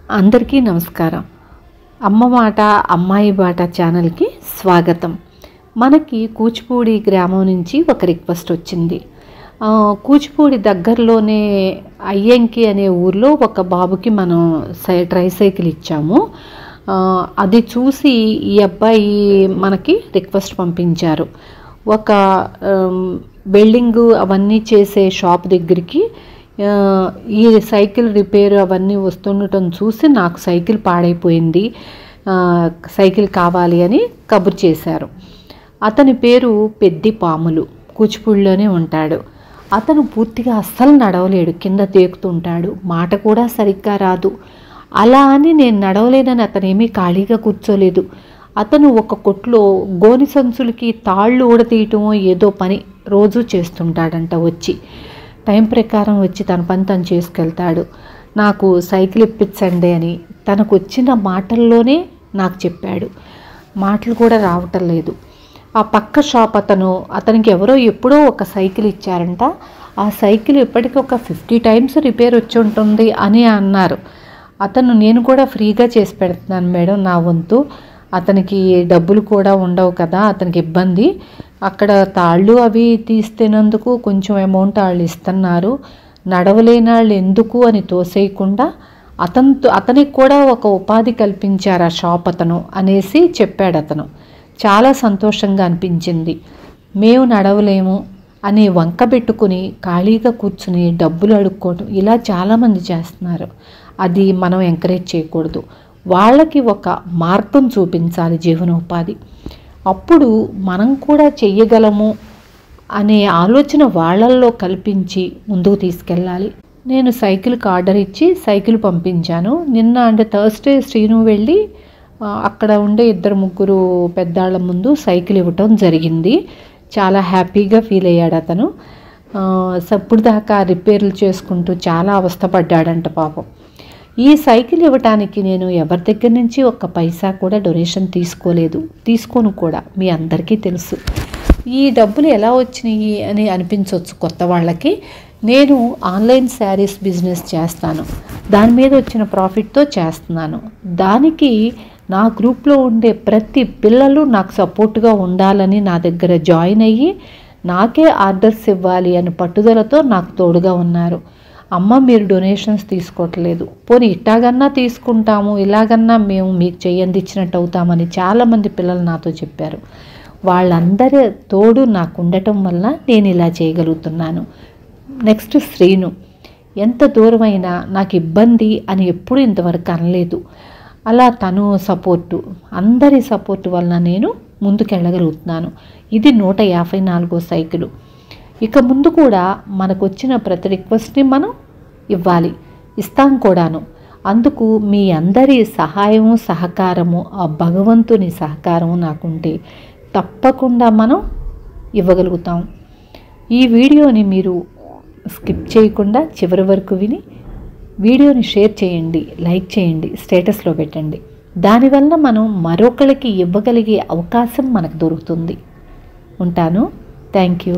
అందరికీ నమస్కారం. అమ్మ మాట అమ్మాయి బాట ఛానల్కి స్వాగతం. మనకి కూచిపూడి గ్రామం నుంచి ఒక రిక్వెస్ట్ వచ్చింది. కూచిపూడి దగ్గరలోనే అయ్యంకి అనే ఊర్లో ఒక బాబుకి మనం ట్రైసైకిల్ ఇచ్చాము. అది చూసి ఈ అబ్బాయి మనకి రిక్వెస్ట్ పంపించారు. ఒక బిల్డింగు అవన్నీ చేసే షాప్ దగ్గరికి ఈ సైకిల్ రిపేర్ అవన్నీ వస్తుండటం చూసి నాకు సైకిల్ పాడైపోయింది, సైకిల్ కావాలి అని కబురు చేశారు. అతని పేరు పెద్ది పాములు, కూచిపూడిలోనే ఉంటాడు. అతను పూర్తిగా అస్సలు నడవలేడు, కింద తేకుతుంటాడు, మాట కూడా సరిగ్గా రాదు. అలా అని నేను నడవలేనని అతనేమీ ఖాళీగా కూర్చోలేదు. అతను ఒక కొట్లో గోని సంచులకి తాళ్ళు ఊడతీయటమో ఏదో పని రోజు చేస్తుంటాడంట. వచ్చి టైం ప్రకారం వచ్చి తన పని తను చేసుకెళ్తాడు. నాకు సైకిల్ ఇప్పించండి అని తనకు వచ్చిన మాటల్లోనే నాకు చెప్పాడు. మాటలు కూడా రావటం లేదు. ఆ పక్క షాప్ అతనికి ఎవరో ఎప్పుడో ఒక సైకిల్ ఇచ్చారంట. ఆ సైకిల్ ఇప్పటికీ ఒక 50 టైమ్స్ రిపేర్ వచ్చి ఉంటుంది అని అన్నారు. నేను కూడా ఫ్రీగా చేసి పెడుతున్నాను మేడం, నా వంతు. అతనికి డబ్బులు కూడా ఉండవు కదా, అతనికి ఇబ్బంది. అక్కడ తాళ్ళు అవి తీస్తేనందుకు కొంచెం అమౌంట్ వాళ్ళు ఇస్తున్నారు, నడవలేని వాళ్ళు ఎందుకు అని తోసేయకుండా అతనికి కూడా ఒక ఉపాధి కల్పించారు ఆ షాప్ అనేసి చెప్పాడు అతను. చాలా సంతోషంగా అనిపించింది. మేము నడవలేము అని వంక పెట్టుకుని ఖాళీగా కూర్చుని డబ్బులు అడుక్కోవడం ఇలా చాలామంది చేస్తున్నారు. అది మనం ఎంకరేజ్ చేయకూడదు. వాళ్ళకి ఒక మార్గం చూపించాలి, జీవనోపాధి. అప్పుడు మనం కూడా చెయ్యగలము అనే ఆలోచన వాళ్ళల్లో కల్పించి ముందుకు తీసుకెళ్ళాలి. నేను సైకిల్కి ఆర్డర్ ఇచ్చి సైకిల్ పంపించాను. నిన్న అంటే థర్స్డే శ్రీను వెళ్ళి అక్కడ ఉండే 2-3 పెద్దాళ్ళ ముందు సైకిల్ ఇవ్వటం జరిగింది. చాలా హ్యాపీగా ఫీల్ అయ్యాడు అతను. ఇప్పుడు దాకా రిపేర్లు చేసుకుంటూ చాలా అవస్థపడ్డాడంట పాపం. ఈ సైకిల్ ఇవ్వటానికి నేను ఎవరి దగ్గర నుంచి ఒక్క పైసా కూడా డొనేషన్ తీసుకోను కూడా. మీ అందరికీ తెలుసు. ఈ డబ్బులు ఎలా వచ్చినాయి అని అనిపించవచ్చు కొత్త వాళ్ళకి. నేను ఆన్లైన్ శారీస్ బిజినెస్ చేస్తాను, దాని మీద వచ్చిన ప్రాఫిట్తో చేస్తున్నాను. దానికి నా గ్రూప్లో ఉండే ప్రతి పిల్లలు నాకు సపోర్ట్గా ఉండాలని నా దగ్గర జాయిన్ అయ్యి నాకే ఆర్డర్స్ ఇవ్వాలి అని పట్టుదలతో నాకు తోడుగా ఉన్నారు. అమ్మ, మీరు డొనేషన్స్ తీసుకోవట్లేదు, పోనీ ఇట్టాగన్నా తీసుకుంటాము, ఇలాగన్నా మేము మీకు చెయ్యందిచ్చినట్టు అవుతామని చాలామంది పిల్లలు నాతో చెప్పారు. వాళ్ళందరి తోడు నాకు ఉండటం వల్ల నేను ఇలా చేయగలుగుతున్నాను. నెక్స్ట్ శ్రీను, ఎంత దూరమైనా నాకు ఇబ్బంది అని ఎప్పుడు ఇంతవరకు అనలేదు. అలా తను సపోర్టు, అందరి సపోర్టు వలన నేను ముందుకెళ్ళగలుగుతున్నాను. ఇది 154వ సైకిలు. ఇక ముందు కూడా మనకు వచ్చిన ప్రతి రిక్వెస్ట్ని మనం ఇవ్వాలి, ఇస్తాం కూడాను. అందుకు మీ అందరి సహాయము సహకారము, ఆ భగవంతుని సహకారము నాకుంటే తప్పకుండా మనం ఇవ్వగలుగుతాం. ఈ వీడియోని మీరు స్కిప్ చేయకుండా చివరి వరకు విని వీడియోని షేర్ చేయండి, లైక్ చేయండి, స్టేటస్లో పెట్టండి. దానివల్ల మనం మరొకరికి ఇవ్వగలిగే అవకాశం మనకు దొరుకుతుంది. ఉంటాను. Thank you.